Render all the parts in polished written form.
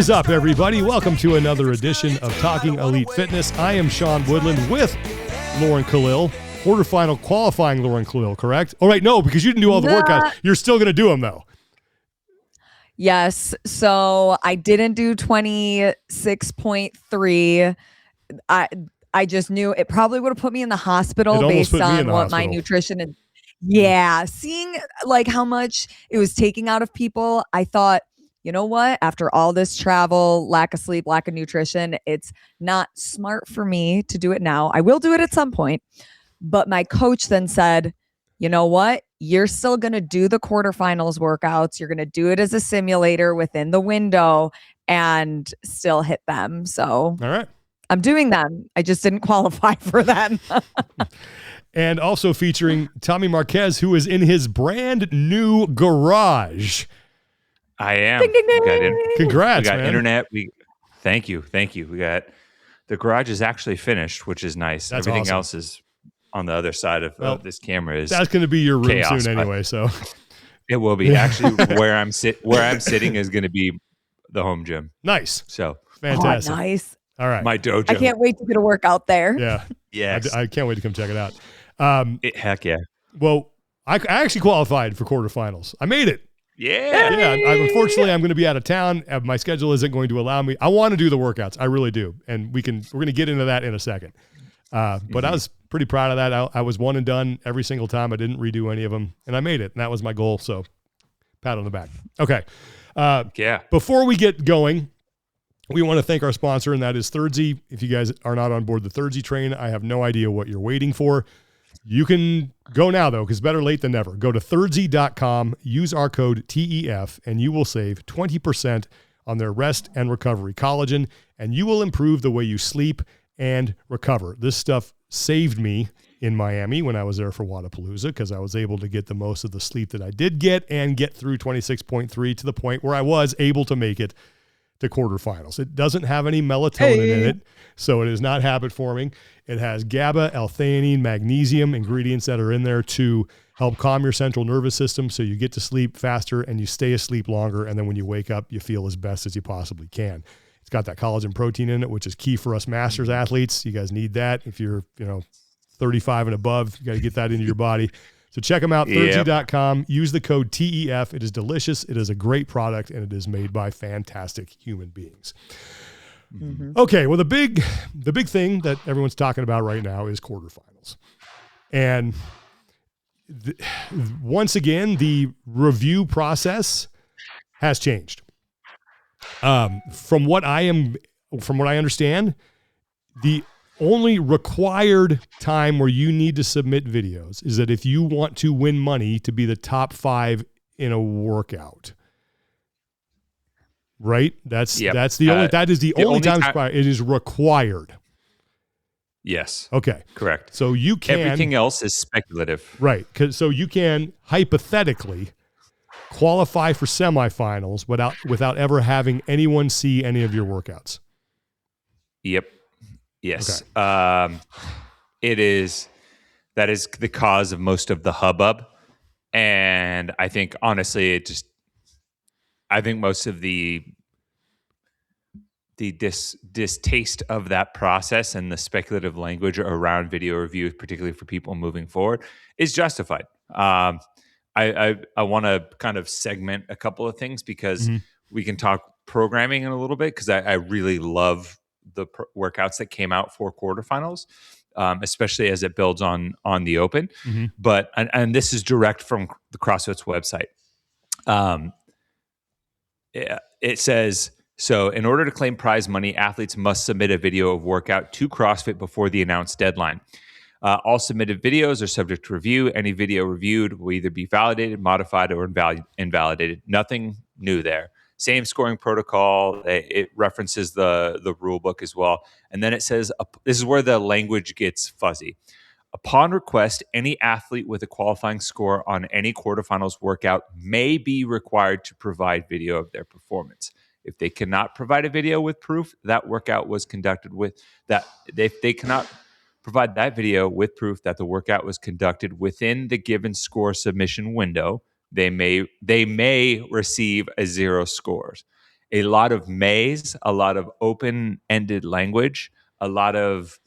What is up, everybody? Welcome to another edition of Talking Elite Fitness. I am Sean Woodland with Lauren Khalil. Quarterfinal qualifying Lauren Khalil, correct? Oh, right, no, because you didn't do all the workouts. You're still going to do them, though. Yes. So I didn't do 26.3. I just knew it probably would have put me in the hospital based on what my nutrition and seeing like how much it was taking out of people. I thought, you know what? After all this travel, lack of sleep, lack of nutrition, it's not smart for me to do it now. I will do it at some point. But my coach then said, you know what? You're still going to do the quarterfinals workouts. You're going to do it as a simulator within the window and still hit them. So all right. I'm doing them. I just didn't qualify for them. And also featuring Tommy Marquez, who is in his brand new garage. I am. Ding, ding, ding. Congrats, we got man. Internet. Thank you. We got the garage is actually finished, which is nice. That's Everything awesome. else is on the other side of this camera. That's going to be your room chaos, soon anyway. So it will be actually where I'm sitting is going to be the home gym. Nice. So fantastic. Oh, nice. All right. My dojo. I can't wait to get a workout there. Yeah. Yes. I can't wait to come check it out. Heck yeah. Well, I actually qualified for quarterfinals. I made it. Yeah. Yeah. Unfortunately, I'm going to be out of town. My schedule isn't going to allow me. I want to do the workouts. I really do. And we're going to get into that in a second. But I was pretty proud of that. I was one and done every single time. I didn't redo any of them, and I made it. And that was my goal. So pat on the back. Okay. Before we get going, we want to thank our sponsor, and that is Thirdzy. If you guys are not on board the Thirdzy train, I have no idea what you're waiting for. You can go now, though, because better late than never. Go to thirdzy.com, use our code TEF, and you will save 20% on their rest and recovery collagen, and you will improve the way you sleep and recover. This stuff saved me in Miami when I was there for Wodapalooza because I was able to get the most of the sleep that I did get and get through 26.3 to the point where I was able to make it to quarterfinals. It doesn't have any melatonin in it, so it is not habit forming. It has GABA, L-theanine, magnesium ingredients that are in there to help calm your central nervous system so you get to sleep faster and you stay asleep longer, and then when you wake up, you feel as best as you possibly can. It's got that collagen protein in it, which is key for us masters athletes. You guys need that. If you're 35 and above, you got to get that into your body. So check them out, Thirdzy.com. Use the code TEF. It is delicious. It is a great product, and it is made by fantastic human beings. Mm-hmm. Okay, well, the big thing that everyone's talking about right now is quarterfinals. And once again, the review process has changed. From what I understand, the only required time where you need to submit videos is that if you want to win money to be the top 5 in a workout, right? That is the only time it is required. Yes. Okay. Correct. So you can, everything else is speculative. Right. So you can hypothetically qualify for semifinals without ever having anyone see any of your workouts. Yep. Yes. Okay. That is the cause of most of the hubbub. And I think honestly, I think most of the distaste of that process and the speculative language around video review, particularly for people moving forward, is justified. I want to kind of segment a couple of things because we can talk programming in a little bit because I really love the workouts that came out for quarterfinals, especially as it builds on the open. Mm-hmm. But and this is direct from the CrossFit's website. It says, so in order to claim prize money, athletes must submit a video of workout to CrossFit before the announced deadline. All submitted videos are subject to review. Any video reviewed will either be validated, modified, or invalidated. Nothing new there. Same scoring protocol. It references the rule book as well. And then it says, this is where the language gets fuzzy. Upon request, any athlete with a qualifying score on any quarterfinals workout may be required to provide video of their performance. If they cannot provide a video with proof that workout was conducted with that, if they cannot provide that video with proof that the workout was conducted within the given score submission window, they may receive a 0 scores. a lot of mays, a lot of open-ended language, a lot of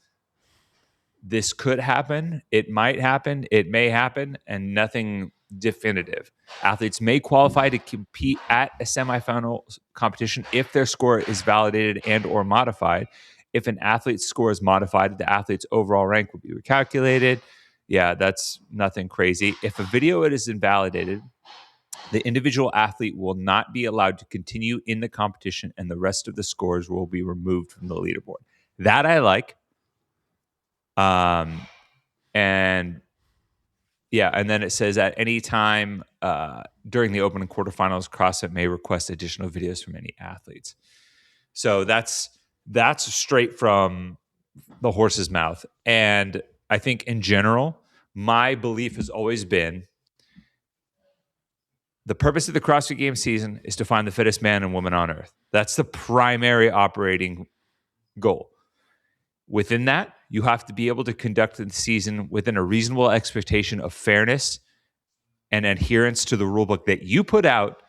this could happen, it might happen, it may happen, and nothing definitive. Athletes may qualify to compete at a semifinal competition if their score is validated and or modified. If an athlete's score is modified, the athlete's overall rank will be recalculated. Yeah, that's nothing crazy. If a video is invalidated, the individual athlete will not be allowed to continue in the competition, and the rest of the scores will be removed from the leaderboard. That I like. And yeah, and then it says at any time during the open and quarterfinals, CrossFit may request additional videos from any athletes. So that's straight from the horse's mouth. And I think in general, my belief has always been the purpose of the CrossFit Games season is to find the fittest man and woman on earth. That's the primary operating goal. Within that, you have to be able to conduct the season within a reasonable expectation of fairness and adherence to the rulebook that you put out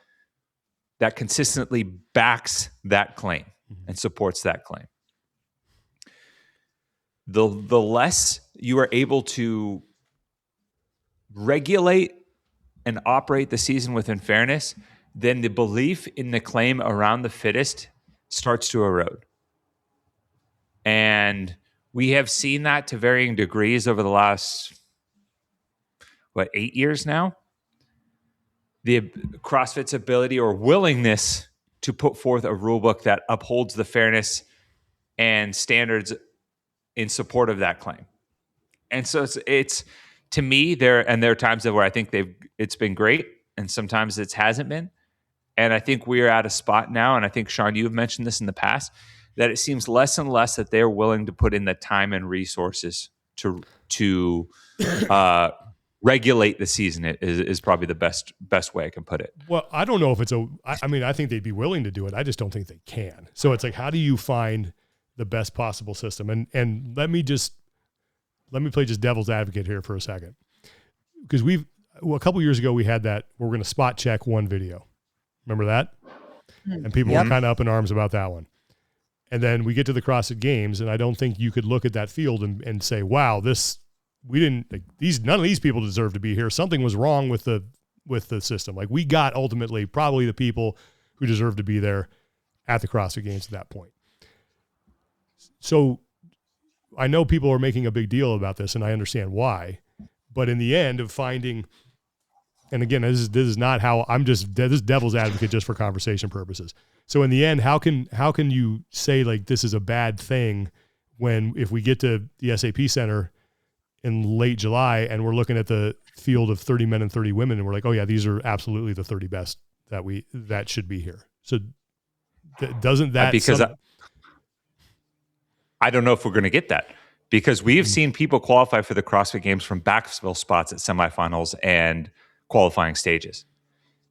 that consistently backs that claim and supports that claim. The less you are able to regulate and operate the season within fairness, then the belief in the claim around the fittest starts to erode. And we have seen that to varying degrees over the last, 8 years now? The CrossFit's ability or willingness to put forth a rule book that upholds the fairness and standards in support of that claim. And so it's to me, there are times where I think it's been great, and sometimes it hasn't been. And I think we are at a spot now, and I think, Sean, you've mentioned this in the past, that it seems less and less that they're willing to put in the time and resources to regulate the season. Is probably the best way I can put it. Well, I don't know if I think they'd be willing to do it. I just don't think they can. So it's like, how do you find the best possible system? And let me play just devil's advocate here for a second. Because a couple years ago we had that, we're going to spot check one video. Remember that? And people were kind of up in arms about that one. And then we get to the CrossFit Games, and I don't think you could look at that field and say, wow, none of these people deserve to be here. Something was wrong with the system. Like, we got ultimately probably the people who deserve to be there at the CrossFit Games at that point. So I know people are making a big deal about this, and I understand why. But in the end of finding, and again, this is not how this is devil's advocate just for conversation purposes. So in the end, how can you say like this is a bad thing when, if we get to the SAP Center in late July and we're looking at the field of 30 men and 30 women, and we're like, oh yeah, these are absolutely the 30 best that should be here. So doesn't that because I don't know if we're going to get that, because we've seen people qualify for the CrossFit Games from backfill spots at semifinals and qualifying stages,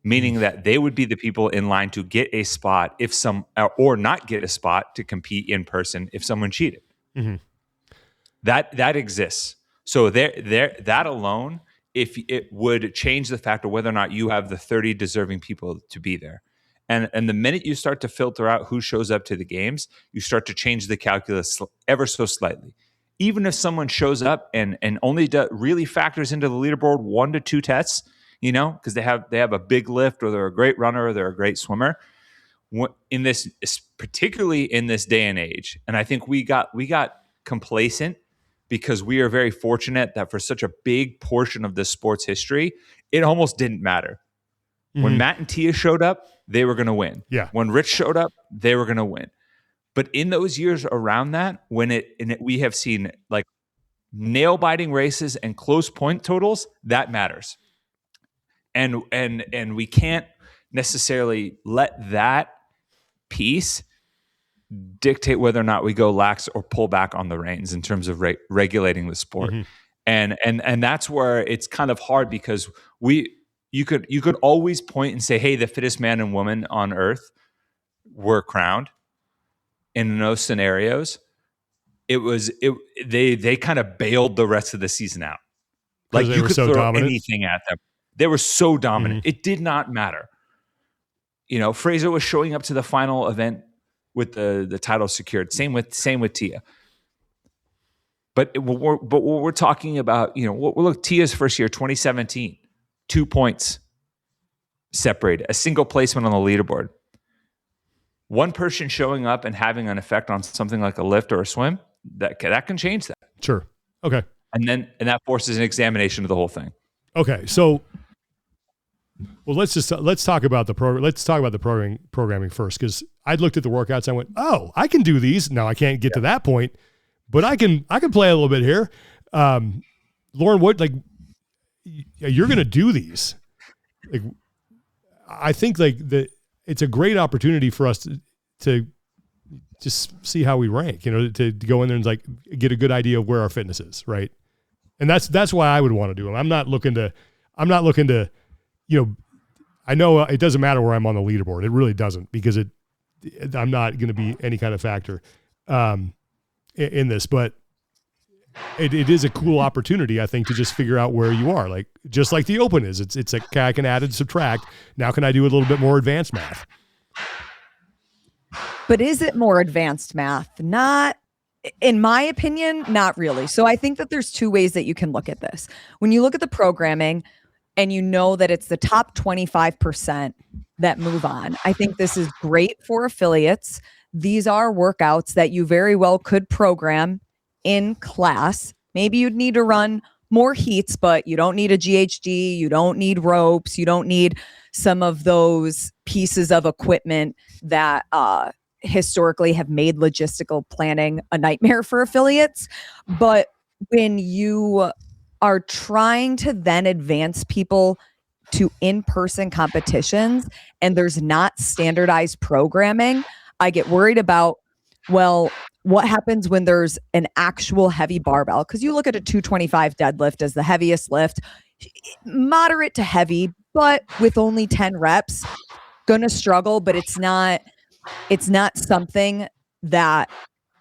meaning that they would be the people in line to get a spot or not get a spot to compete in person if someone cheated. Mm-hmm. That exists. So that alone, if it would change the fact of whether or not you have the 30 deserving people to be there. And the minute you start to filter out who shows up to the games, you start to change the calculus ever so slightly. Even if someone shows up and only really factors into the leaderboard 1 to 2 tests, because they have a big lift, or they're a great runner, or they're a great swimmer. Particularly in this day and age, and I think we got complacent because we are very fortunate that for such a big portion of the sport's history, it almost didn't matter. Mm-hmm. When Matt and Tia showed up, they were going to win. Yeah. When Rich showed up, they were going to win. But in those years around that, we have seen like nail-biting races and close point totals, that matters. And we can't necessarily let that piece dictate whether or not we go lax or pull back on the reins in terms of regulating the sport. Mm-hmm. And that's where it's kind of hard, because you could always point and say, hey, the fittest man and woman on earth were crowned. In those scenarios, they kind of bailed the rest of the season out. Like, you could throw anything at them. They were so dominant. Mm-hmm. It did not matter. Fraser was showing up to the final event with the title secured. Same with Tia. But what we're talking about, look, Tia's first year, 2017, 2 points separated, a single placement on the leaderboard. One person showing up and having an effect on something like a lift or a swim, that can change that. Sure. Okay. And that forces an examination of the whole thing. Okay. So, well, let's talk about the program. Let's talk about the programming first, because I looked at the workouts. And I went, oh, I can do these. Now I can't get to that point, but I can play a little bit here. Lauren, what, like, you're going to do these? Like, I think it's a great opportunity for us to just see how we rank, to go in there and like get a good idea of where our fitness is. Right. And that's why I would want to do them. I'm not looking to, I know it doesn't matter where I'm on the leaderboard. It really doesn't, because I'm not going to be any kind of factor in this, but it is a cool opportunity, I think, to just figure out where you are. Like, just like the Open is, it's like, I can add and subtract. Now, can I do a little bit more advanced math? But is it more advanced math? Not, in my opinion, not really. So I think that there's two ways that you can look at this. When you look at the programming and you know that it's the top 25% that move on, I think this is great for affiliates. These are workouts that you very well could program in class. Maybe you'd need to run more heats, but you don't need a GHD, you don't need ropes, you don't need some of those pieces of equipment that historically have made logistical planning a nightmare for affiliates. But when you are trying to then advance people to in-person competitions and there's not standardized programming, I get worried about, well, what happens when there's an actual heavy barbell? Because you look at a 225 deadlift as the heaviest lift, moderate to heavy, but with only 10 reps, gonna struggle, but it's not something that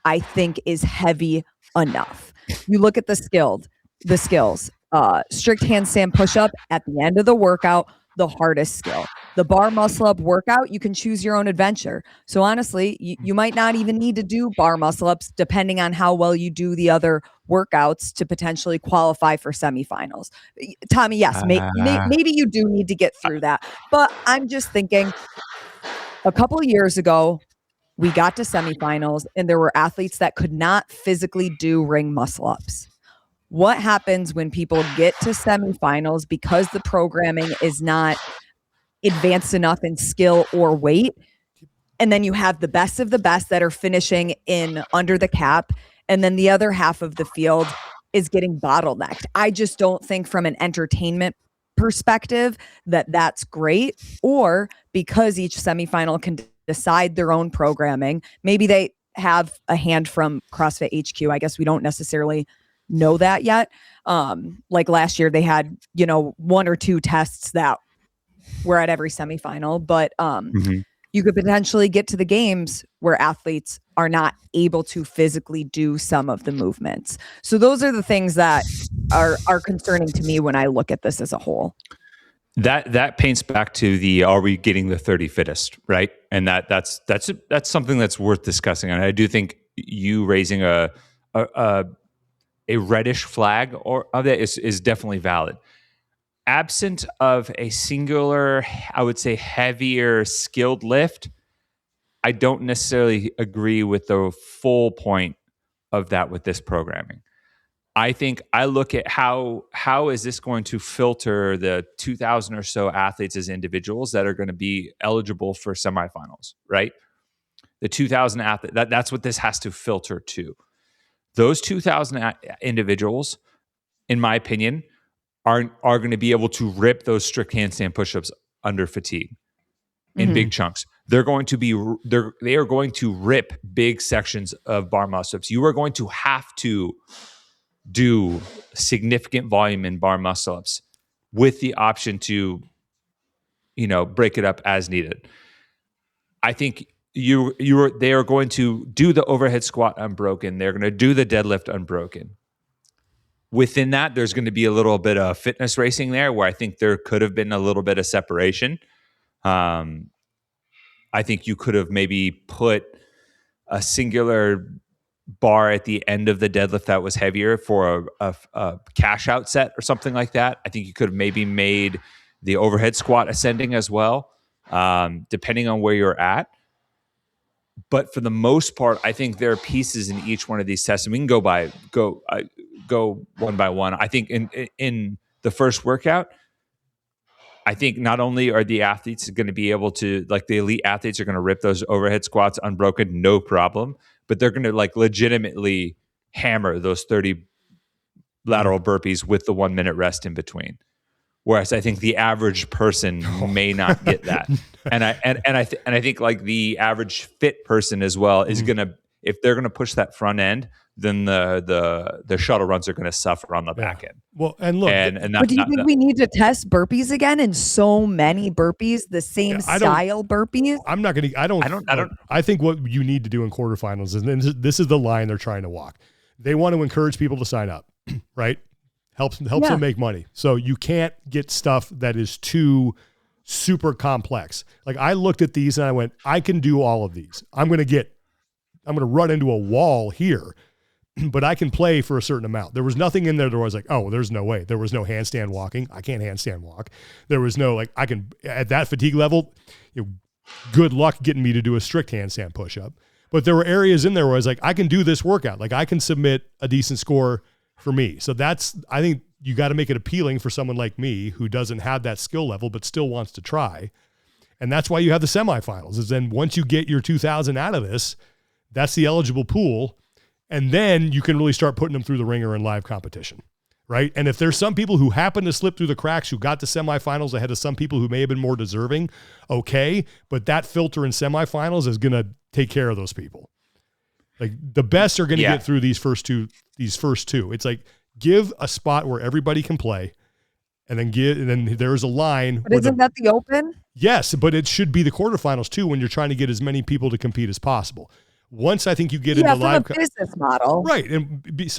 I think is heavy enough. You look at the skills, strict handstand push-up at the end of the workout, the hardest skill. The bar muscle up workout, you can choose your own adventure. So honestly, you might not even need to do bar muscle ups depending on how well you do the other workouts to potentially qualify for semifinals. Tommy, yes, maybe you do need to get through that. But I'm just thinking, a couple of years ago, we got to semifinals and there were athletes that could not physically do ring muscle ups. What happens when people get to semifinals because the programming is not advanced enough in skill or weight? And then you have the best of the best that are finishing in under the cap. And then the other half of the field is getting bottlenecked. I just don't think from an entertainment perspective that that's great, or because each semifinal can decide their own programming. Maybe they have a hand from CrossFit HQ. I guess we don't necessarily know that yet. Like last year they had, one or two tests that were at every semifinal, but you could potentially get to the games where athletes are not able to physically do some of the movements. So those are the things that are concerning to me when I look at this as a whole. That paints back to are we getting the 30 fittest, right? And that's something that's worth discussing. And I do think you raising a reddish flag of it is definitely valid. Absent of a singular, I would say, heavier skilled lift, I don't necessarily agree with the full point of that with this programming. I think I look at how is this going to filter the 2,000 or so athletes as individuals that are going to be eligible for semifinals, right? The 2,000 athletes, that's what this has to filter to. Those 2,000 individuals, in my opinion, are going to be able to rip those strict handstand push-ups under fatigue in big chunks. They are going to rip big sections of bar muscle-ups. You are going to have to do significant volume in bar muscle-ups with the option to, break it up as needed. I think they are going to do the overhead squat unbroken. They're going to do the deadlift unbroken. Within that, there's going to be a little bit of fitness racing there where I think there could have been a little bit of separation. I think you could have maybe put a singular bar at the end of the deadlift that was heavier for a cash out set or something like that. I think you could have maybe made the overhead squat ascending as well, depending on where you're at. But for the most part, I think there are pieces in each one of these tests, and we can go one by one. I think in the first workout, I think not only are the athletes going to be able to, like the elite athletes are going to rip those overhead squats unbroken, no problem, but they're going to like legitimately hammer those 30 lateral burpees with the 1 minute rest in between. Whereas I think the average person may not get that. And I think like the average fit person as well is going to, if they're going to push that front end, then the shuttle runs are going to suffer on the back end. Well, and look, but do you think we need to test burpees again and so many burpees, the same style burpees? I'm not going to, I don't, I think what you need to do in quarterfinals is, and this is the line they're trying to walk. They want to encourage people to sign up, right? Helps them make money. So you can't get stuff that is too super complex. Like I looked at these and I went, I can do all of these. I'm going to run into a wall here, but I can play for a certain amount. There was nothing in there that was like, oh, there's no way. There was no handstand walking. I can't handstand walk. There was no, like, I can, at that fatigue level, good luck getting me to do a strict handstand push-up. But there were areas in there where I was like, I can do this workout. Like I can submit a decent score for me. So I think you got to make it appealing for someone like me who doesn't have that skill level, but still wants to try. And that's why you have the semifinals, is then once you get your 2000 out of this, that's the eligible pool. And then you can really start putting them through the ringer in live competition, right? And if there's some people who happen to slip through the cracks who got to semifinals ahead of some people who may have been more deserving, okay, but that filter in semifinals is going to take care of those people. Like the best are going to get through these first two. It's like give a spot where everybody can play, and then there's a line. But isn't that the open? Yes, but it should be the quarterfinals too when you're trying to get as many people to compete as possible. Once I think you get into live business model, right? And it's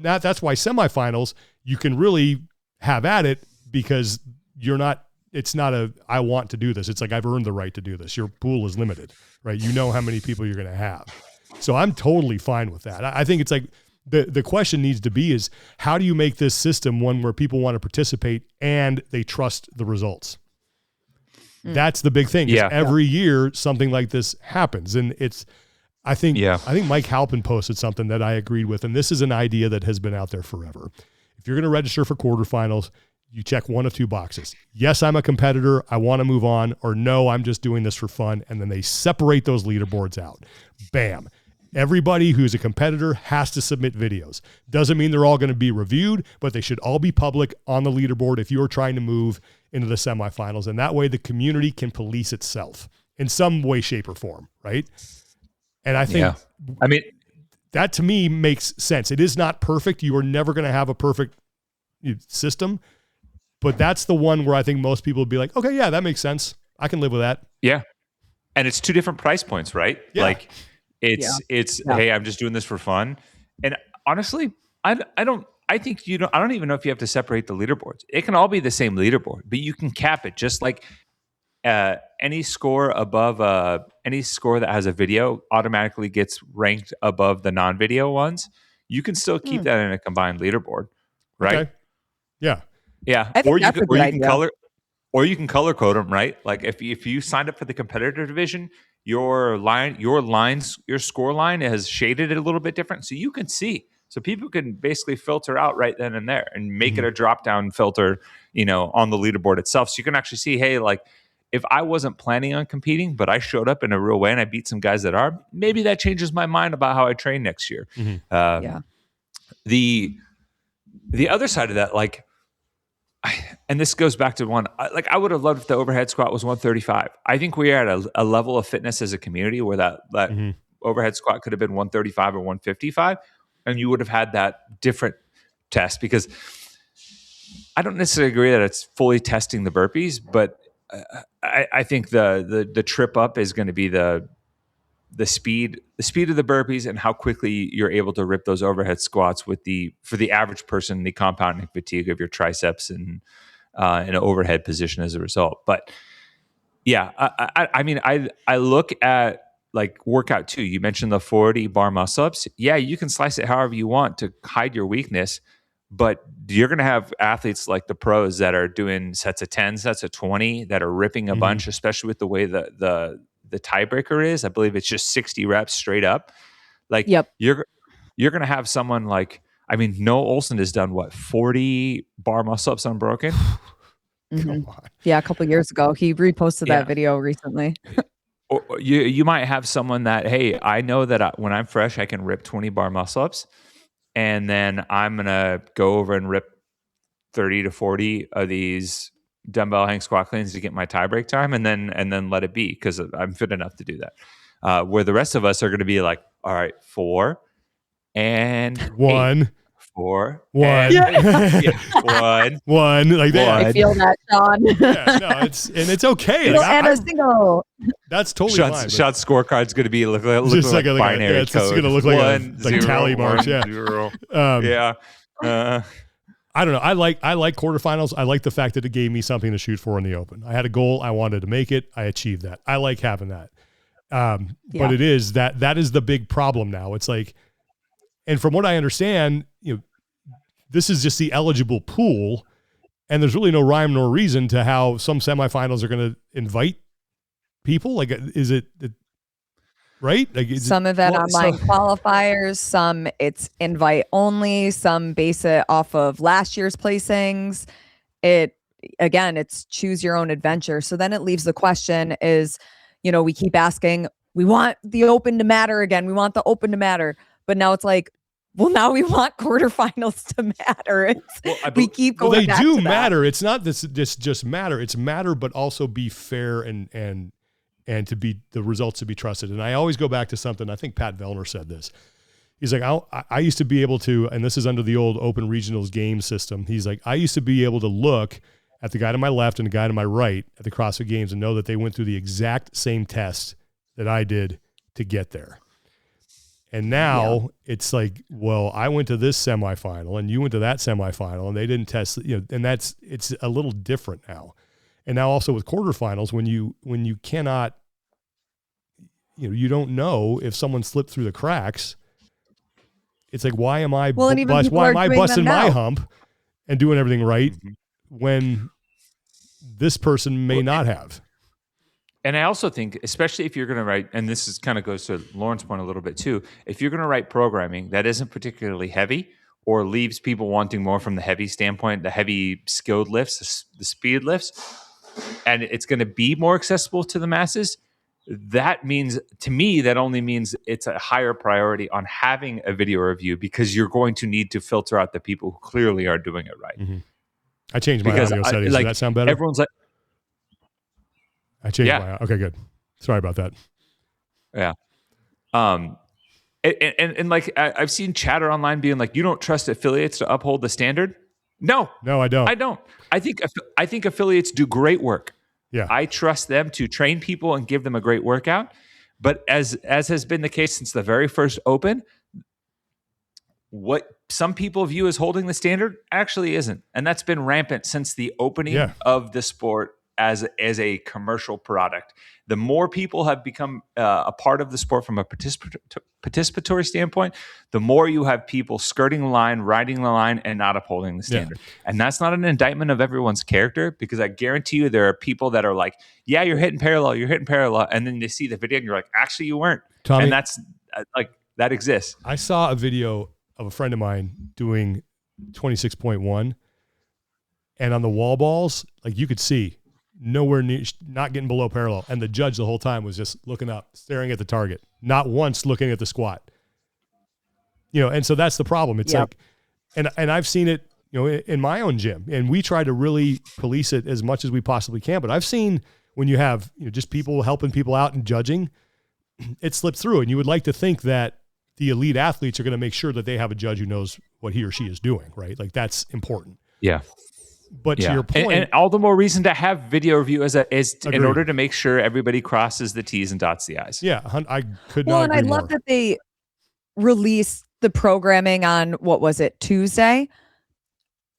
that's why semifinals you can really have at it because you're not. It's not I want to do this. It's like I've earned the right to do this. Your pool is limited, right? You know how many people you're going to have. So I'm totally fine with that. I think it's like the question needs to be is how do you make this system one where people want to participate and they trust the results? That's the big thing. Yeah. Every year something like this happens. And I think Mike Halpin posted something that I agreed with. And this is an idea that has been out there forever. If you're going to register for quarterfinals, you check one of two boxes. Yes, I'm a competitor. I want to move on. Or no, I'm just doing this for fun. And then they separate those leaderboards out. Bam. Everybody who's a competitor has to submit videos. Doesn't mean they're all going to be reviewed, but they should all be public on the leaderboard if you're trying to move into the semifinals. And that way the community can police itself in some way, shape, or form, right? And I think, that to me makes sense. It is not perfect. You are never going to have a perfect system, but that's the one where I think most people would be like, okay, yeah, that makes sense. I can live with that. Yeah. And it's two different price points, right? Yeah. Like hey, I'm just doing this for fun. And honestly, I don't even know if you have to separate the leaderboards. It can all be the same leaderboard, but you can cap it just like any score above any score that has a video automatically gets ranked above the non-video ones. You can still keep that in a combined leaderboard, right? Okay. Yeah. Yeah. Or you can color code them, right? Like if you signed up for the competitor division, your score line has shaded it a little bit different, so you can see. So people can basically filter out right then and there and make it a drop down filter, on the leaderboard itself. So you can actually see, hey, like if I wasn't planning on competing, but I showed up in a real way and I beat some guys that are, maybe that changes my mind about how I train next year. The other side of that, like. And this goes back to one, I would have loved if the overhead squat was 135. I think we are at a level of fitness as a community where that overhead squat could have been 135 or 155, and you would have had that different test, because I don't necessarily agree that it's fully testing the burpees, but I think the trip up is going to be the speed of the burpees and how quickly you're able to rip those overhead squats for the average person, the compounding fatigue of your triceps and an overhead position as a result. But Yeah. I mean, I look at like workout 2. You mentioned the 40 bar muscle ups. Yeah, you can slice it however you want to hide your weakness, but you're going to have athletes like the pros that are doing sets of 10, sets of 20 that are ripping a bunch, especially with the way the tiebreaker is. I believe it's just 60 reps straight up. Like you're going to have someone like, I mean, Noah Olsen has done what, 40 bar muscle ups unbroken? Yeah, a couple years ago. He reposted that video recently. Or you might have someone that, hey, I know that when I'm fresh, I can rip 20 bar muscle ups, and then I'm gonna go over and rip 30 to 40 of these dumbbell hang squat cleans to get my tie break time, and then let it be because I'm fit enough to do that. Where the rest of us are going to be like, all right, 4 and 1. 8. 4, 1, and 1, 1, like that. I feel that, Sean. Yeah, no, it's okay. Like, and a single. That's totally fine. Shot's scorecard's going to be look like binary code. It's going to look like a tally marks. Yeah. 0. I don't know. I like quarterfinals. I like the fact that it gave me something to shoot for in the open. I had a goal. I wanted to make it. I achieved that. I like having that. But it is that is the big problem now. It's like, and from what I understand, this is just the eligible pool, and there's really no rhyme nor reason to how some semifinals are going to invite people. Like, is it right? Like, some of it online qualifiers, some it's invite only, some base it off of last year's placings. It's choose your own adventure. So then it leaves the question is, we keep asking, we want the open to matter again. We want the open to matter. But now it's like, well, now we want quarterfinals to matter. We keep going. Well, they do matter. It's not this just matter. It's matter, but also be fair and to be the results to be trusted. And I always go back to something. I think Pat Vellner said this. He's like, I used to be able to, and this is under the old Open Regionals game system. He's like, I used to be able to look at the guy to my left and the guy to my right at the CrossFit Games and know that they went through the exact same test that I did to get there. And now it's like, well, I went to this semifinal and you went to that semifinal and they didn't test, and it's a little different now. And now also with quarterfinals, when you cannot, you don't know if someone slipped through the cracks. It's like, why am I busting my hump and doing everything right when this person may not have? And I also think, especially if you're going to write, and this is kind of goes to Lauren's point a little bit too, if you're going to write programming that isn't particularly heavy or leaves people wanting more from the heavy standpoint, the heavy skilled lifts, the speed lifts, and it's going to be more accessible to the masses, that means, to me, that only means it's a higher priority on having a video review because you're going to need to filter out the people who clearly are doing it right. Mm-hmm. I changed my audio settings. Does that sound better? Everyone's like, I changed my. Okay, good. Sorry about that. Yeah. And like I've seen chatter online being like, you don't trust affiliates to uphold the standard. No, I don't. I don't. I think affiliates do great work. Yeah. I trust them to train people and give them a great workout. But as has been the case since the very first Open, what some people view as holding the standard actually isn't. And that's been rampant since the opening of the sport as a commercial product. The more people have become a part of the sport from a participatory standpoint, the more you have people skirting the line, riding the line, and not upholding the standard. Yeah. And that's not an indictment of everyone's character, because I guarantee you there are people that are like, yeah, you're hitting parallel. And then they see the video and you're like, actually, you weren't. Tommy, and that's like, that exists. I saw a video of a friend of mine doing 26.1, and on the wall balls, like you could see, nowhere near, not getting below parallel. And the judge the whole time was just looking up, staring at the target, not once looking at the squat. And so that's the problem. It's like, and I've seen it, in my own gym, and we try to really police it as much as we possibly can. But I've seen when you have, just people helping people out and judging, it slips through. And you would like to think that the elite athletes are going to make sure that they have a judge who knows what he or she is doing, right? Like that's important. Yeah. But to your point, and all the more reason to have video review is in order to make sure everybody crosses the T's and dots the I's. Yeah, I could not. Well, and I love that they released the programming on, what was it, Tuesday?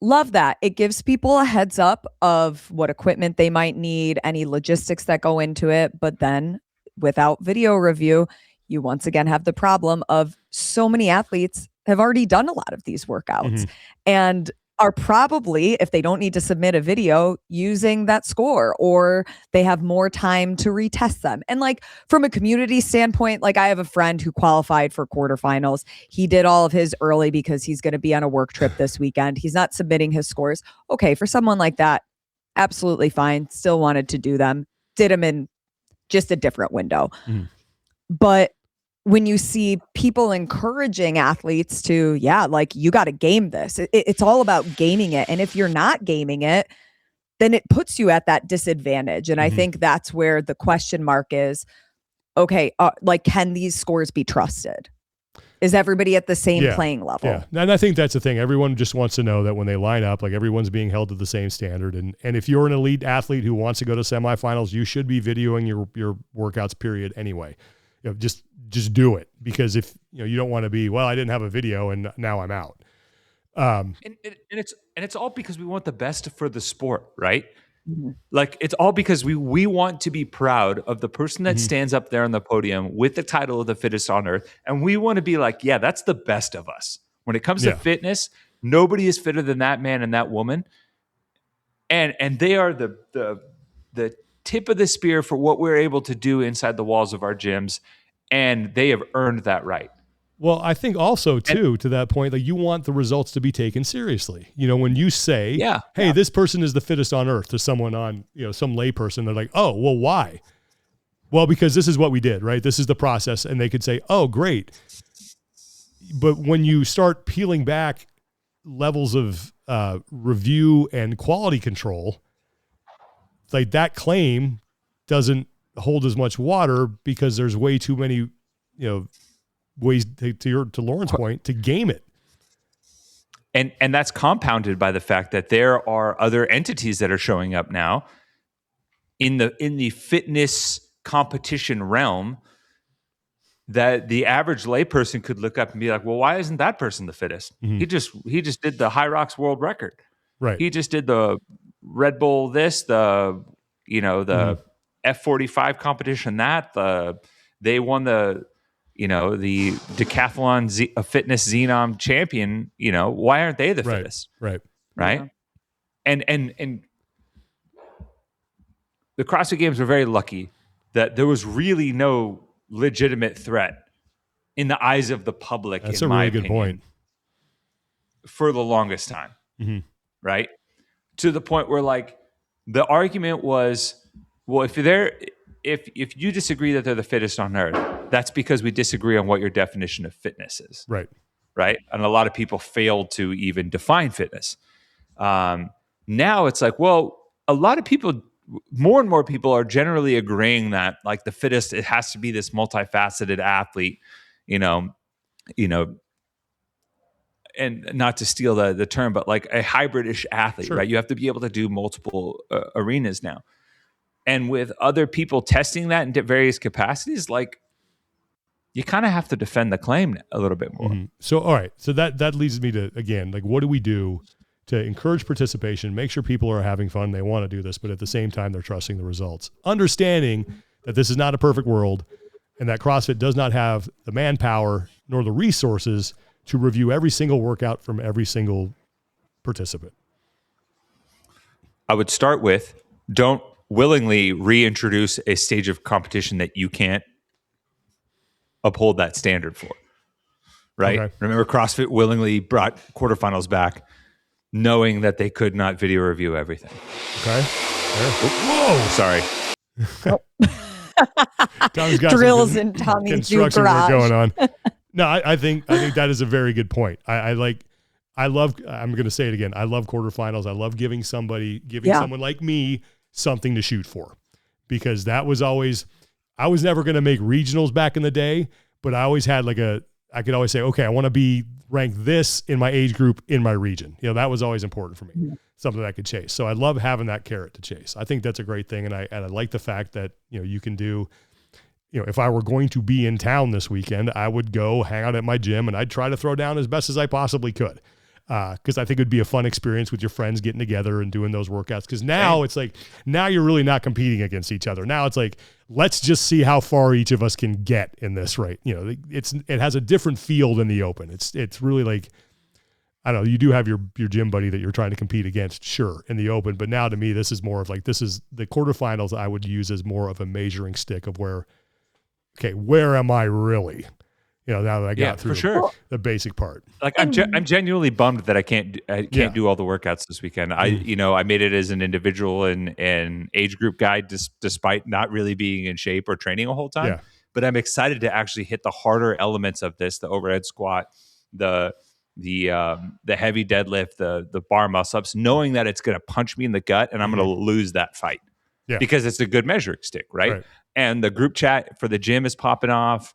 love that. It gives people a heads up of what equipment they might need, any logistics that go into it. But then without video review, you once again have the problem of so many athletes have already done a lot of these workouts and are probably, if they don't need to submit a video, using that score, or they have more time to retest them. And like from a community standpoint, like I have a friend who qualified for quarterfinals. He did all of his early because he's going to be on a work trip this weekend. He's not submitting his scores. Okay, for someone like that, absolutely fine. Still wanted to do them. Did them in just a different window. But when you see people encouraging athletes to, like you got to game this. It's all about gaming it. And if you're not gaming it, then it puts you at that disadvantage. And I think that's where the question mark is, okay, like, can these scores be trusted? Is everybody at the same playing level? Yeah. And I think that's the thing. Everyone just wants to know that when they line up, like everyone's being held to the same standard. And if you're an elite athlete who wants to go to semifinals, you should be videoing your workouts period anyway. Just do it, because if you don't want to be, well, I didn't have a video and now I'm out. And it's all because we want the best for the sport, right? Like it's all because we want to be proud of the person that stands up there on the podium with the title of the fittest on earth, and we want to be like, yeah, that's the best of us. When it comes to fitness, nobody is fitter than that man and that woman, and they are the tip of the spear for what we're able to do inside the walls of our gyms. And they have earned that right. Well, I think also too, to that point, like you want the results to be taken seriously. When you say, hey, this person is the fittest on earth to someone on, some lay person, they're like, oh, well, why? Well, because this is what we did, right? This is the process. And they could say, oh, great. But when you start peeling back levels of review and quality control, like that claim doesn't hold as much water because there's way too many, ways to Lauren's point, to game it. And that's compounded by the fact that there are other entities that are showing up now in the fitness competition realm that the average layperson could look up and be like, well, why isn't that person the fittest? He just did the High Rocks world record. Right. He just did the Red Bull this, the F45 competition they won the decathlon fitness Xenom champion. Why aren't they the fittest? Right. Yeah. And the CrossFit Games were very lucky that there was really no legitimate threat in the eyes of the public. That's a really good point. For the longest time, right? To the point where like the argument was, well, if you disagree that they're the fittest on earth, that's because we disagree on what your definition of fitness is. Right. And a lot of people failed to even define fitness. Now it's like, well, a lot of people, more and more people are generally agreeing that like the fittest, it has to be this multifaceted athlete, and not to steal the term, but like a hybrid-ish athlete, right? You have to be able to do multiple arenas now. And with other people testing that in various capacities, like you kind of have to defend the claim a little bit more. So, all right. So that leads me to, again, like, what do we do to encourage participation, make sure people are having fun, they want to do this, but at the same time, they're trusting the results, understanding that this is not a perfect world and that CrossFit does not have the manpower nor the resources to review every single workout from every single participant? I would start with, don't willingly reintroduce a stage of competition that you can't uphold that standard for, right? Okay. Remember, CrossFit willingly brought quarterfinals back knowing that they could not video review everything. Okay. Whoa, sorry. Tommy's got drills in Tommy's construction work going on. No, I think that is a very good point. I love, I'm going to say it again. I love quarterfinals. I love giving someone like me something to shoot for, because that was always, I was never going to make regionals back in the day, but I always had I could always say, okay, I want to be ranked this in my age group in my region. That was always important for me, something that I could chase. So I love having that carrot to chase. I think that's a great thing. And I like the fact that, you can do, if I were going to be in town this weekend, I would go hang out at my gym and I'd try to throw down as best as I possibly could. Because I think it would be a fun experience with your friends getting together and doing those workouts. Because now it's like, now you're really not competing against each other. Now it's like, let's just see how far each of us can get in this, right? You know, it has a different feel than the Open. It's really like, I don't know, you do have your gym buddy that you're trying to compete against, sure, in the Open. But now to me, this is more of like, this is the quarterfinals I would use as more of a measuring stick of where am I really? You know, now that I got through the basic part. Like I'm genuinely bummed that I can't do all the workouts this weekend. I made it as an individual and age group guy, despite not really being in shape or training a whole time. Yeah. But I'm excited to actually hit the harder elements of this: the overhead squat, the heavy deadlift, the bar muscle ups, knowing that it's going to punch me in the gut and I'm going to lose that fight because it's a good measuring stick, right? And the group chat for the gym is popping off.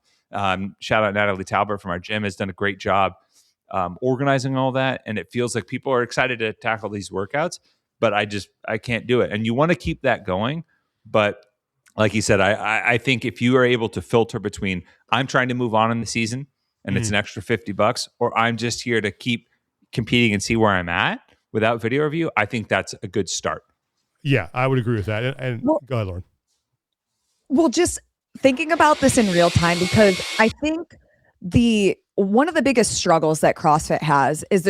Shout out Natalie Talbert from our gym, has done a great job organizing all that, and it feels like people are excited to tackle these workouts, but I can't do it. And you want to keep that going, but like you said, I think if you are able to filter between I'm trying to move on in the season and it's an extra $50, or I'm just here to keep competing and see where I'm at without video review, I think that's a good start. Yeah, I would agree with that. And go ahead, Lauren. Well, just thinking about this in real time, because I think one of the biggest struggles that CrossFit has is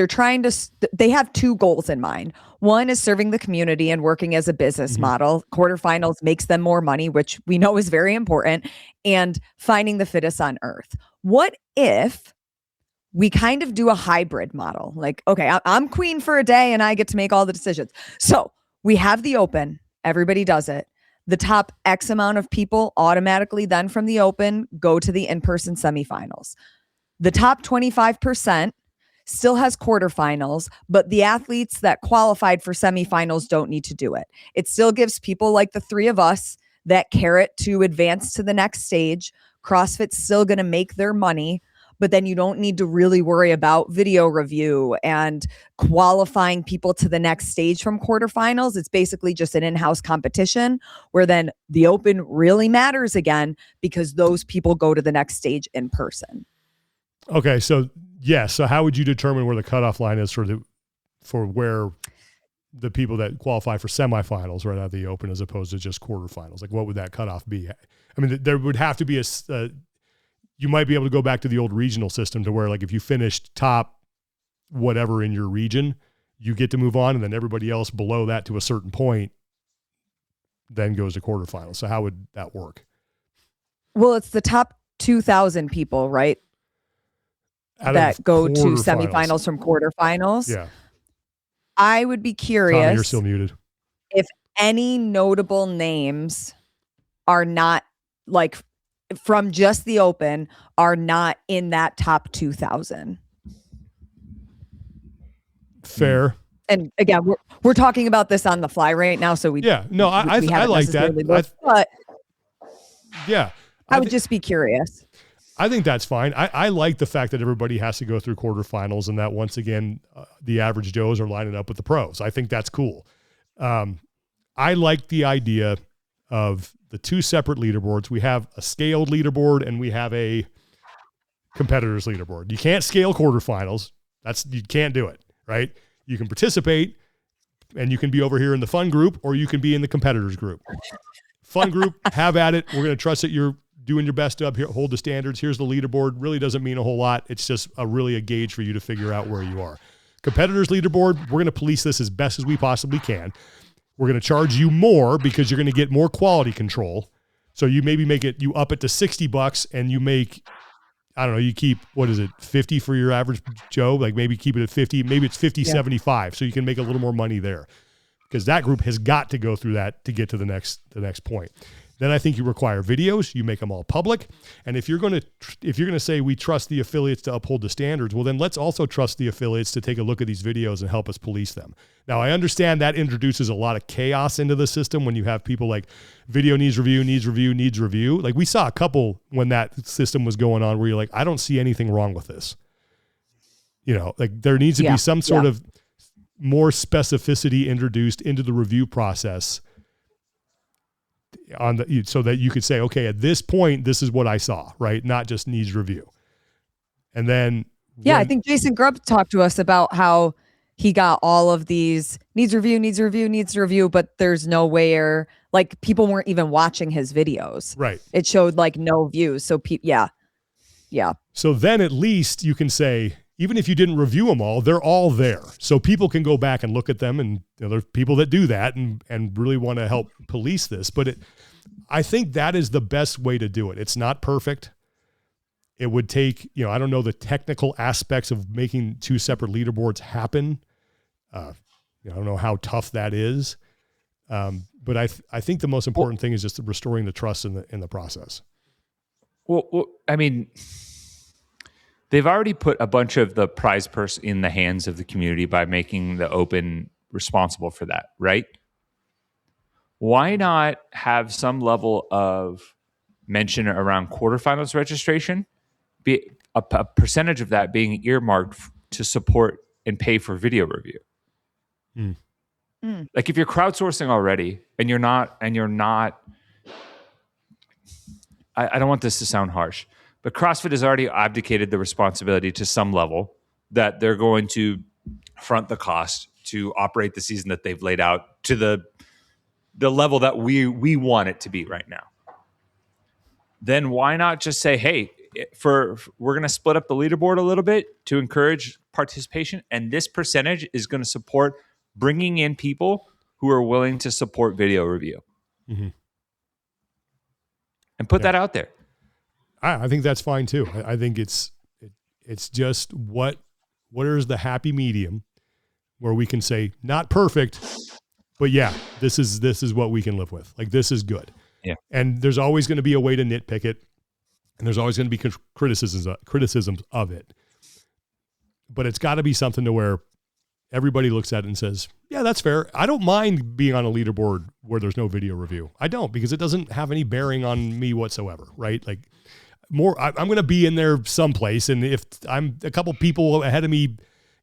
they have two goals in mind. One is serving the community and working as a business model. Quarterfinals makes them more money, which we know is very important, and finding the fittest on earth. What if we kind of do a hybrid model? Like, okay, I'm queen for a day and I get to make all the decisions. So we have the Open, everybody does it. The top X amount of people automatically then from the Open go to the in-person semifinals. The top 25% still has quarterfinals, but the athletes that qualified for semifinals don't need to do it. It still gives people like the three of us that carrot to advance to the next stage. CrossFit's still going to make their money, but then you don't need to really worry about video review and qualifying people to the next stage from quarterfinals. It's basically just an in-house competition where then the Open really matters again because those people go to the next stage in person. Okay. So so how would you determine where the cutoff line is for where the people that qualify for semifinals right out of the Open as opposed to just quarterfinals? Like, what would that cutoff be? I mean, there would have to be you might be able to go back to the old regional system to where, like, if you finished top whatever in your region, you get to move on, and then everybody else below that to a certain point then goes to quarterfinals. So how would that work? Well, it's the top 2,000 people, right? That go to semifinals from quarterfinals. Yeah. I would be curious. Tommy, you're still muted. If any notable names are not, like, from just the Open, are not in that top 2,000. Fair. And again, we're talking about this on the fly right now, so I like that. I would just be curious. I think that's fine. I like the fact that everybody has to go through quarterfinals and that once again, the average Joes are lining up with the pros. I think that's cool. I like the idea of the two separate leaderboards. We have a scaled leaderboard and we have a competitors leaderboard. You can't scale quarterfinals. You can't do it, right? You can participate and you can be over here in the fun group or you can be in the competitors group. Fun group, have at it. We're going to trust that you're doing your best up here, hold the standards. Here's the leaderboard. Really doesn't mean a whole lot. It's just a gauge for you to figure out where you are. Competitors leaderboard, we're going to police this as best as we possibly can. We're going to charge you more because you're going to get more quality control. So you maybe you up it to $60 and you make, I don't know, you keep, 50 for your average Joe? Like maybe keep it at 50, maybe it's 50, 75. So you can make a little more money there because that group has got to go through that to get to the next point. Then I think you require videos. You make them all public. And if you're going to say we trust the affiliates to uphold the standards, well, then let's also trust the affiliates to take a look at these videos and help us police them. Now, I understand that introduces a lot of chaos into the system when you have people like video needs review, needs review, needs review. Like we saw a couple when that system was going on where you're like, I don't see anything wrong with this. You know, like there needs to be some sort of more specificity introduced into the review process so that you could say, okay, at this point, this is what I saw, right? Not just needs review. And then Yeah, I think Jason Grubb talked to us about how he got all of these needs review, but there's nowhere, like people weren't even watching his videos. Right. It showed like no views. So yeah. So then at least you can say, even if you didn't review them all, they're all there. So people can go back and look at them, and there's people that do that and really want to help police this. But I think that is the best way to do it. It's not perfect. It would take, I don't know the technical aspects of making two separate leaderboards happen. I don't know how tough that is. But I think the most important thing is just restoring the trust in the process. Well, I mean, they've already put a bunch of the prize purse in the hands of the community by making the Open responsible for that, right? Why not have some level of mention around quarterfinals registration? Be a percentage of that being earmarked to support and pay for video review. Like if you're crowdsourcing already and you're not, I don't want this to sound harsh, but CrossFit has already abdicated the responsibility to some level that they're going to front the cost to operate the season that they've laid out to the level that we want it to be right now. Then why not just say, hey, we're going to split up the leaderboard a little bit to encourage participation, and this percentage is going to support bringing in people who are willing to support video review, and put that out there. I think that's fine too. I think it's just what is the happy medium where we can say not perfect, but yeah, this is what we can live with. Like this is good. Yeah. And there's always going to be a way to nitpick it, and there's always going to be criticisms of it. But it's got to be something to where everybody looks at it and says, yeah, that's fair. I don't mind being on a leaderboard where there's no video review. I don't, because it doesn't have any bearing on me whatsoever, right? Like I'm going to be in there someplace, and if I'm a couple people ahead of me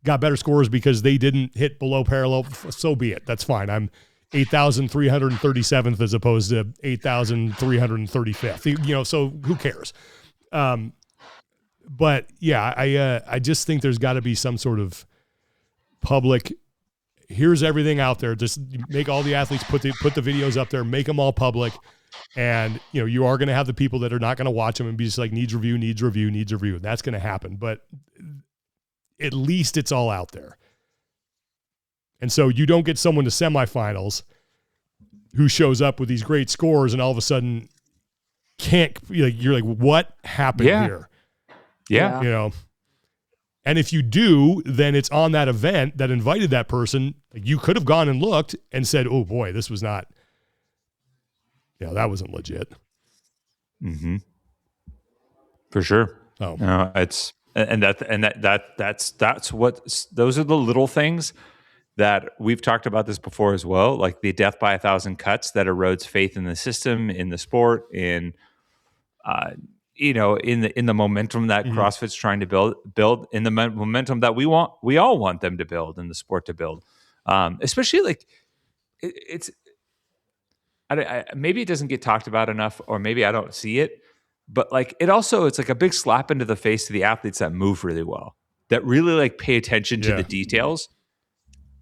got better scores because they didn't hit below parallel, so be it. That's fine. I'm 8,337th as opposed to 8,335th. So who cares? But yeah, I just think there's got to be some sort of public, here's everything out there. Just make all the athletes put the videos up there, make them all public. And you are going to have the people that are not going to watch them and be just like, needs review. That's going to happen. But at least it's all out there. And so you don't get someone to semifinals who shows up with these great scores and all of a sudden you're like, what happened here? Yeah. And if you do, then it's on that event that invited that person. Like you could have gone and looked and said, oh boy, this was not, that wasn't legit. Mm-hmm. For sure. Oh, no, that's what, those are the little things that we've talked about this before as well. Like the death by 1,000 cuts that erodes faith in the system, in the sport, in the momentum that CrossFit's trying to build in the momentum that we all want them to build and the sport to build. Especially like maybe it doesn't get talked about enough, or maybe I don't see it, but like it's like a big slap into the face to the athletes that move really well, that really like pay attention to the details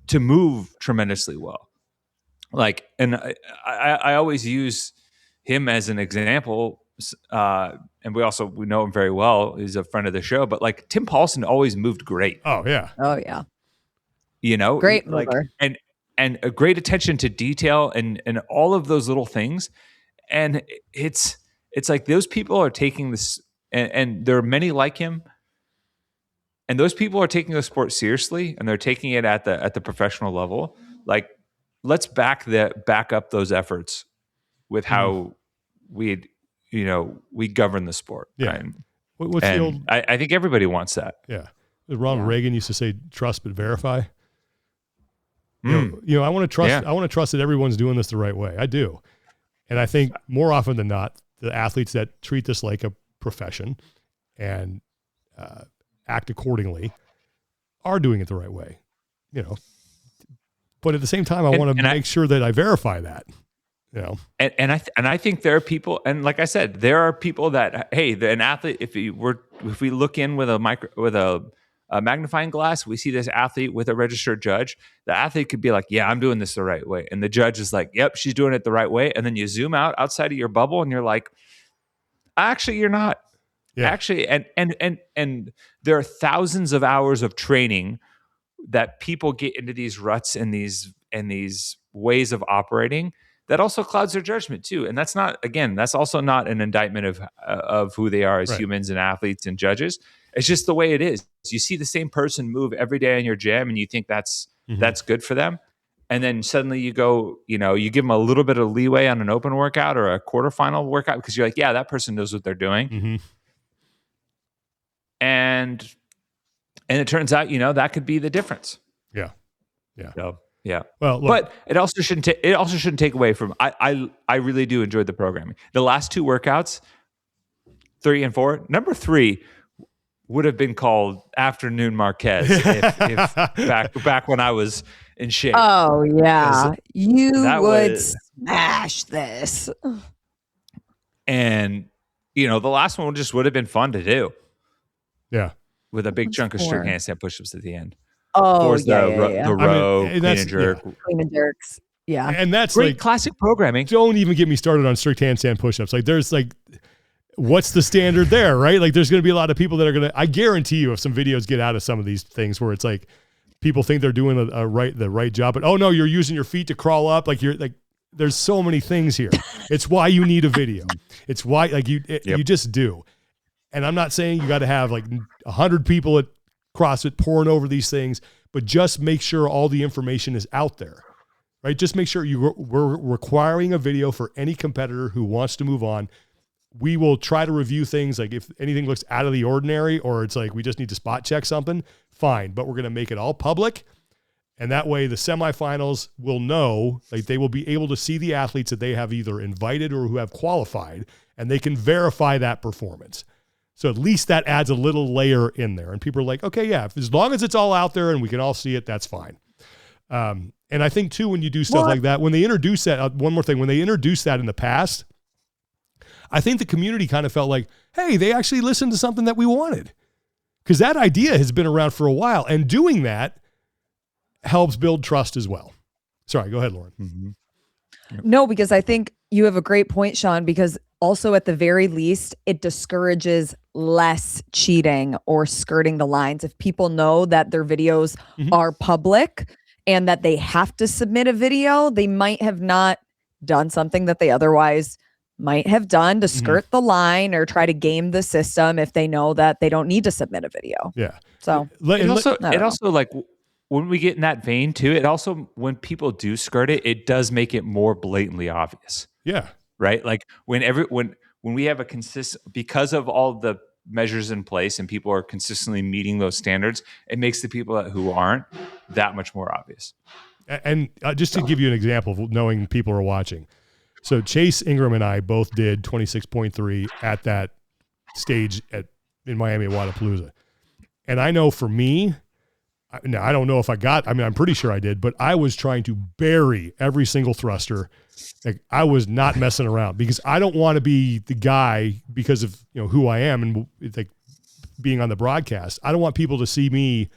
to move tremendously well. Like, and I always use him as an example. And we know him very well. He's a friend of the show, but like Tim Paulson always moved great. Oh yeah. Great mover. Like, and a great attention to detail and all of those little things. And it's like those people are taking this, and there are many like him. And those people are taking the sport seriously, and they're taking it at the professional level. Like, let's back up those efforts with how we govern the sport. Yeah. Right? What's the old? I think everybody wants that. Yeah. Ronald Reagan used to say, "Trust but verify." I want to trust. Yeah. I want to trust that everyone's doing this the right way. I do, and I think more often than not, the athletes that treat this like a profession and act accordingly are doing it the right way. But at the same time, I want to make sure that I verify that. And I think there are people, and like I said, there are people that, hey, an athlete, if we look in with a magnifying glass, we see this athlete with a registered judge. The athlete could be like, yeah, I'm doing this the right way. And the judge is like, yep, she's doing it the right way. And then you zoom out outside of your bubble and you're like, actually, you're not. Yeah. Actually, and there are thousands of hours of training that people get into these ruts and these ways of operating that also clouds their judgment too. And that's also not an indictment of who they are as humans and athletes and judges. It's just the way it is. You see the same person move every day in your gym and you think that's good for them. And then suddenly you go, you give them a little bit of leeway on an open workout or a quarterfinal workout because you're like, yeah, that person knows what they're doing. Mm-hmm. And it turns out, that could be the difference. Yeah. Yeah. So, yeah. Well, look, but it also shouldn't take away from, I really do enjoy the programming. The last two workouts, 3 and 4, number 3 would have been called Afternoon Marquez if back when I was in shape. Oh yeah. You would smash this. And the last one just would have been fun to do. Yeah. With a big chunk of strict handstand push-ups at the end. Oh, the row, clean and jerk. Clean and jerks. Yeah. And that's great classic programming. Don't even get me started on strict handstand push-ups. Like there's what's the standard there, right? Like there's going to be a lot of people that are going to, I guarantee you if some videos get out of some of these things where it's like people think they're doing the right job, but oh no, you're using your feet to crawl up. Like you're like, there's so many things here. It's why you need a video. It's why you just do. And I'm not saying you got to have 100 people at CrossFit pouring over these things, but just make sure all the information is out there, right? Just make sure we're requiring a video for any competitor who wants to move on. We will try to review things like if anything looks out of the ordinary or it's like we just need to spot check something, fine. But we're going to make it all public. And that way the semifinals will know, they will be able to see the athletes that they have either invited or who have qualified, and they can verify that performance. So at least that adds a little layer in there. And people are like, okay, yeah, as long as it's all out there and we can all see it, that's fine. And I think too, when you do stuff like that, when they introduce that, one more thing, when they introduced that in the past, I think the community kind of felt like, hey, they actually listened to something that we wanted. Because that idea has been around for a while. And doing that helps build trust as well. Sorry, go ahead, Lauren. Mm-hmm. Yep. No, because I think you have a great point, Sean, because also at the very least, it discourages less cheating or skirting the lines. If people know that their videos are public and that they have to submit a video, they might have not done something that they otherwise might have done to skirt the line or try to game the system if they know that they don't need to submit a video. Yeah. So it also like when we get in that vein too, it also, when people do skirt it, it does make it more blatantly obvious. Yeah. Right. Like when we have a because of all the measures in place and people are consistently meeting those standards, it makes the people who aren't that much more obvious. And just to give you an example of knowing people are watching. So Chase Ingram and I both did 26.3 at that stage in Miami at Wodapalooza. And I know for me, now I don't know if I'm pretty sure I did, but I was trying to bury every single thruster. Like I was not messing around because I don't want to be the guy because of who I am and like being on the broadcast. I don't want people to see me,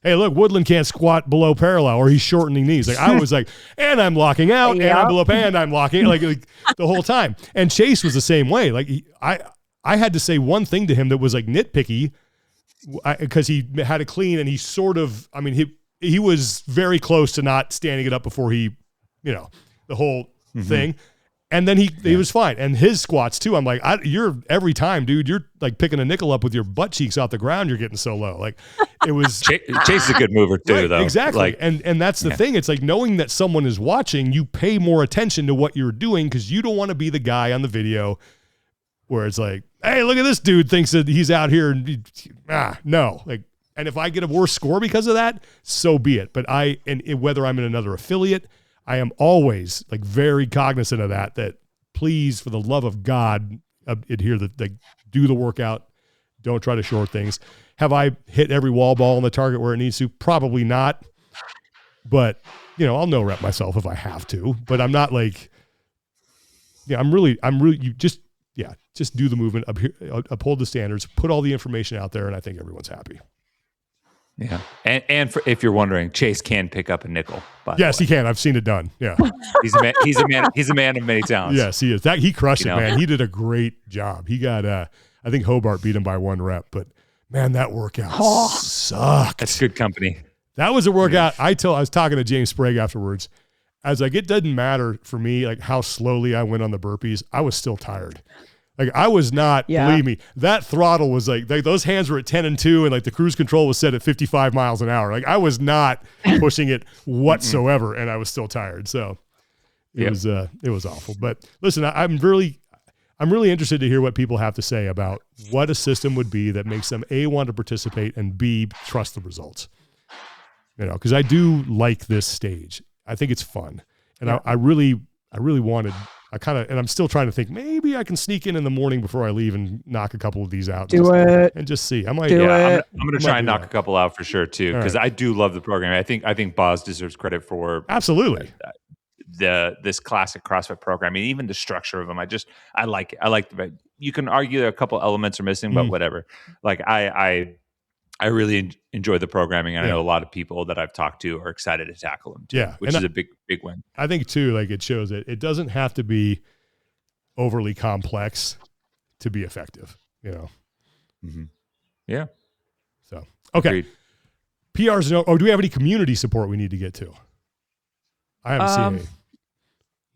hey, look, Woodland can't squat below parallel or he's shortening knees. Like I was like, and I'm locking out and I'm below and I'm locking like the whole time. And Chase was the same way. Like I had to say one thing to him that was like nitpicky because he had to clean and he sort of, he was very close to not standing it up before he, the whole thing. And then he was fine. And his squats too. I'm like, you're every time, dude, you're like picking a nickel up with your butt cheeks off the ground. You're getting so low. Like it was Chase is a good mover too, right, though. Exactly. Like, and that's the thing. It's like knowing that someone is watching, you pay more attention to what you're doing because you don't want to be the guy on the video where it's like, hey, look at this dude thinks that he's out here. And no. Like, and if I get a worse score because of that, so be it. But whether I'm in another affiliate, I am always like very cognizant of that please, for the love of God, adhere do the workout. Don't try to short things. Have I hit every wall ball on the target where it needs to? Probably not. But, I'll no rep myself if I have to, but I'm not like, just do the movement, uphold the standards, put all the information out there. And I think everyone's happy. Yeah, and if you're wondering, Chase can pick up a nickel. Yes, he can. I've seen it done. Yeah, he's a man. He's a man of many talents. Yes, he is. That he crushed it, man. He did a great job. He got. I think Hobart beat him by 1 rep, but man, that workout sucked. That's good company. That was a workout. I was talking to James Sprague afterwards. I was like, it doesn't matter for me, like how slowly I went on the burpees. I was still tired. Like I was not, believe me, that throttle was like those hands were at 10 and 2 and like the cruise control was set at 55 miles an hour. Like I was not pushing it whatsoever and I was still tired. So it was awful. But listen, I'm really interested to hear what people have to say about what a system would be that makes them A, want to participate, and B, trust the results. Because I do like this stage. I think it's fun. And I really wanted, and I'm still trying to think, maybe I can sneak in the morning before I leave and knock a couple of these out. And just see. I'm going to try and knock a couple out for sure too, because I do love the program. I think Boz deserves credit for absolutely this classic CrossFit program. I mean, even the structure of them. I like it. I like you can argue that a couple elements are missing, but whatever. Like I really enjoy the programming, and I know a lot of people that I've talked to are excited to tackle them too, which is a big win. I think too, like it shows that it doesn't have to be overly complex to be effective, Mm-hmm. Yeah. So, okay. Agreed. PRs, do we have any community support we need to get to? I haven't seen any.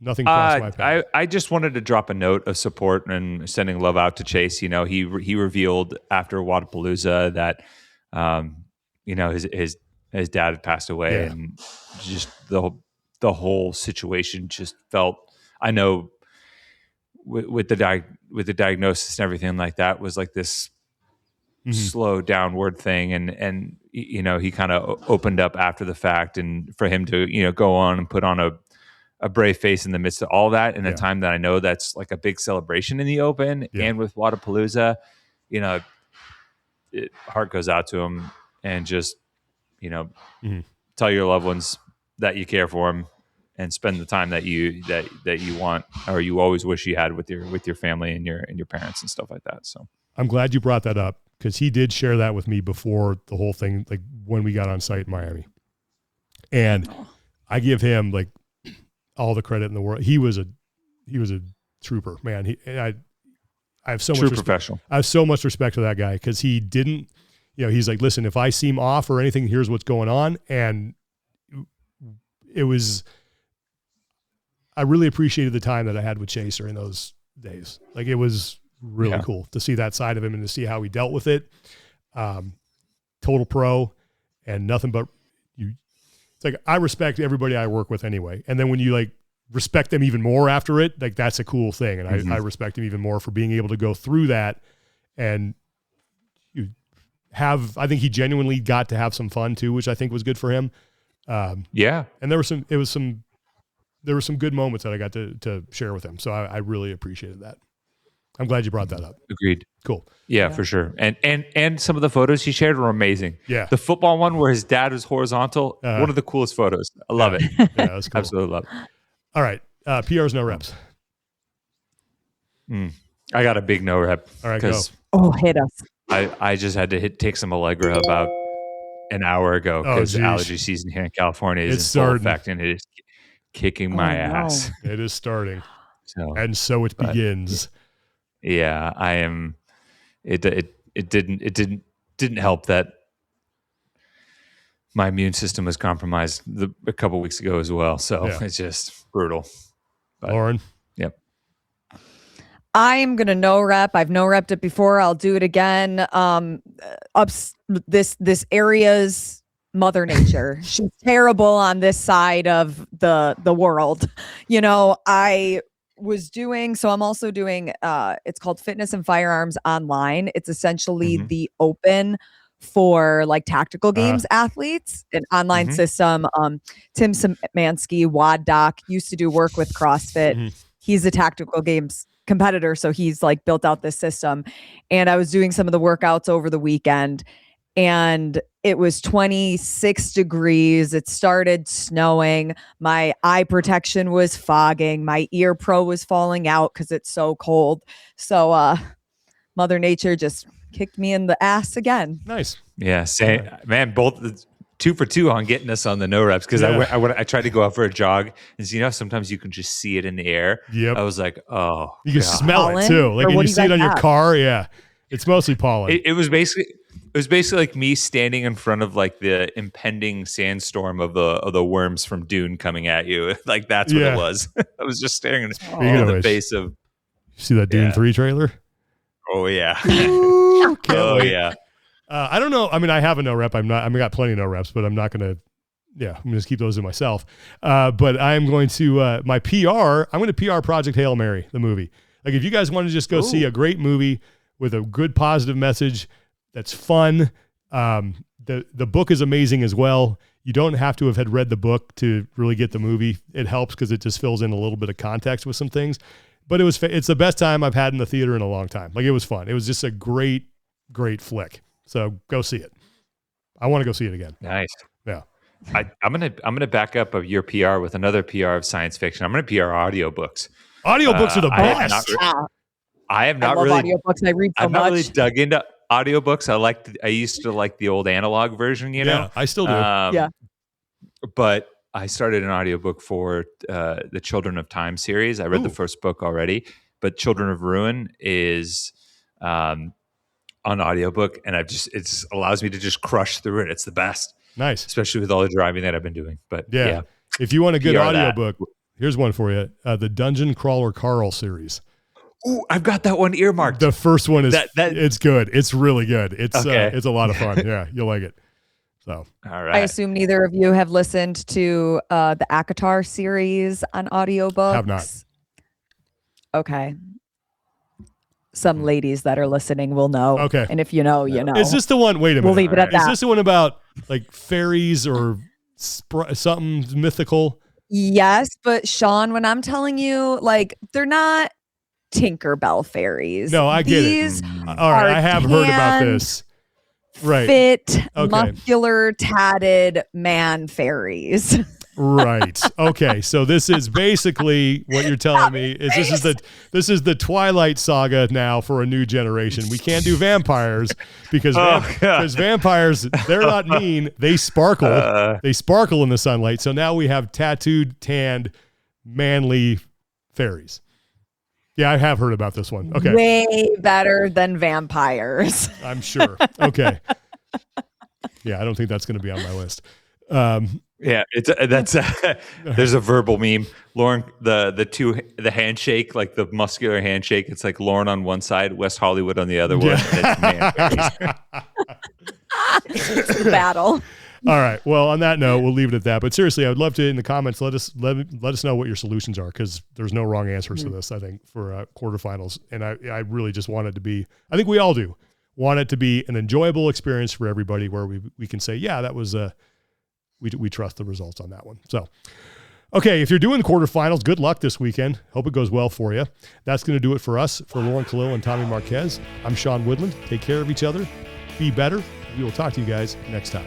Nothing crossed my path. I just wanted to drop a note of support and sending love out to Chase. He revealed after Wadapalooza that his dad had passed away, and just the whole situation just felt. I know with the diagnosis and everything like that was like this slow downward thing, and he kind of opened up after the fact, and for him to go on and put on a brave face in the midst of all that in a time that I know that's like a big celebration in the open and with Wadapalooza, heart goes out to him, and just, tell your loved ones that you care for them and spend the time that you want, or you always wish you had with your family and your parents and stuff like that. So I'm glad you brought that up, because he did share that with me before the whole thing, like when we got on site in Miami, and I give him like all the credit in the world. He was a trooper, man. I have so much professional. I have so much respect for that guy, because he didn't, he's like, listen, if I seem off or anything, here's what's going on. And I really appreciated the time that I had with Chase during those days. Like it was really cool to see that side of him and to see how he dealt with it. Total pro and nothing but it's like, I respect everybody I work with anyway. And then when you like respect them even more after it, like that's a cool thing. And I respect him even more for being able to go through that. And I think he genuinely got to have some fun too, which I think was good for him. And there were some good moments that I got to share with him. So I really appreciated that. I'm glad you brought that up. Agreed. Cool. Yeah, for sure. And some of the photos he shared were amazing. Yeah. The football one where his dad was horizontal, one of the coolest photos. I love it. Yeah, that's cool. Absolutely love it. All right. PRs, no reps. I got a big no rep. All right, go. Oh, hit us. I just had to take some Allegra about an hour ago, because allergy season here in California is in full effect, and it is kicking my ass. It is starting. So it begins. Yeah, I am. It didn't help that my immune system was compromised a couple weeks ago as well. So it's just brutal. But, Lauren. Yep. I'm gonna no rep. I've no repped it before. I'll do it again. This area's Mother Nature. She's terrible on this side of the world. I was doing, so I'm also doing, it's called Fitness and Firearms Online. It's essentially the open for like tactical games athletes, an online system. Tim Szymanski, WAD Doc, used to do work with CrossFit. He's a tactical games competitor, so he's like built out this system. And I was doing some of the workouts over the weekend, and it was 26 degrees. It started snowing. My eye protection was fogging. My ear pro was falling out because it's so cold. So Mother Nature just kicked me in the ass again. Nice. Yeah, man, both 2 for 2 on getting us on the no reps because I tried to go out for a jog and sometimes you can just see it in the air. Yep. I was like, oh, you can smell it too. Like when you see it on your car. Yeah, it's mostly pollen. It was basically like me standing in front of like the impending sandstorm of the worms from Dune coming at you. Like that's what it was. I was just staring in the face of. You see that Dune 3 trailer? Oh yeah. Wait. Yeah. I don't know. I mean, I have a no rep. I got plenty of no reps, but I'm not going to. Yeah, I'm going to keep those to myself. But I'm going to my PR. I'm going to PR Project Hail Mary, the movie. Like if you guys want to just go see a great movie with a good positive message that's fun. The book is amazing as well. You don't have to have had read the book to really get the movie. It helps because it just fills in a little bit of context with some things. But it's the best time I've had in the theater in a long time. Like it was fun. It was just a great flick. So go see it. I want to go see it again. Nice. Yeah. I'm gonna back up of your PR with another PR of science fiction. I'm gonna PR audiobooks. Audiobooks are the best. I have not love really audiobooks. I read so I've much. not really dug into audiobooks. I used to like the old analog version, Yeah, I still do. But I started an audiobook for the Children of Time series. I read the first book already, but Children of Ruin is on audiobook, and it allows me to just crush through it. It's the best. Nice. Especially with all the driving that I've been doing. But yeah. If you want a good audiobook, here's one for you. The Dungeon Crawler Carl series. Ooh, I've got that one earmarked. The first one is it's good. It's really good. It's a lot of fun. Yeah, you'll like it. So all right. I assume neither of you have listened to the ACOTAR series on audiobooks. Have not. Okay. Some ladies that are listening will know. Okay. And if you know, you know. Is this the one? Wait a minute. We'll leave it at that. Is this the one about like fairies or something mythical? Yes, but Sean, when I'm telling you, like, they're not Tinkerbell fairies. No, I get it. All right, I have heard about this. Right. Fit, muscular, tatted man fairies. Right. Okay. So this is basically what you're telling me is this is the Twilight Saga now for a new generation. We can't do vampires because vampires, they're not mean. They sparkle. They sparkle in the sunlight. So now we have tattooed, tanned, manly fairies. Yeah, I have heard about this one. Okay. Way better than vampires. I'm sure. Okay. Yeah, I don't think that's going to be on my list. Yeah, there's a verbal meme. Lauren, the handshake, like the muscular handshake. It's like Lauren on one side, West Hollywood on the other one. It's a battle. All right. Well, on that note, we'll leave it at that. But seriously, I would love to in the comments let us know what your solutions are because there's no wrong answers to this. I think for quarterfinals, and I really just want it to be. I think we all do want it to be an enjoyable experience for everybody, where we can say, yeah, that was we trust the results on that one. So, okay, if you're doing the quarterfinals, good luck this weekend. Hope it goes well for you. That's going to do it for us. For Lauren Khalil and Tommy Marquez, I'm Sean Woodland. Take care of each other. Be better. We will talk to you guys next time.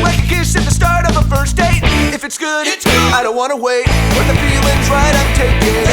Like a kiss at the start of a first date. If it's good, it's good. I don't want to wait. When the feeling's right, I'm taking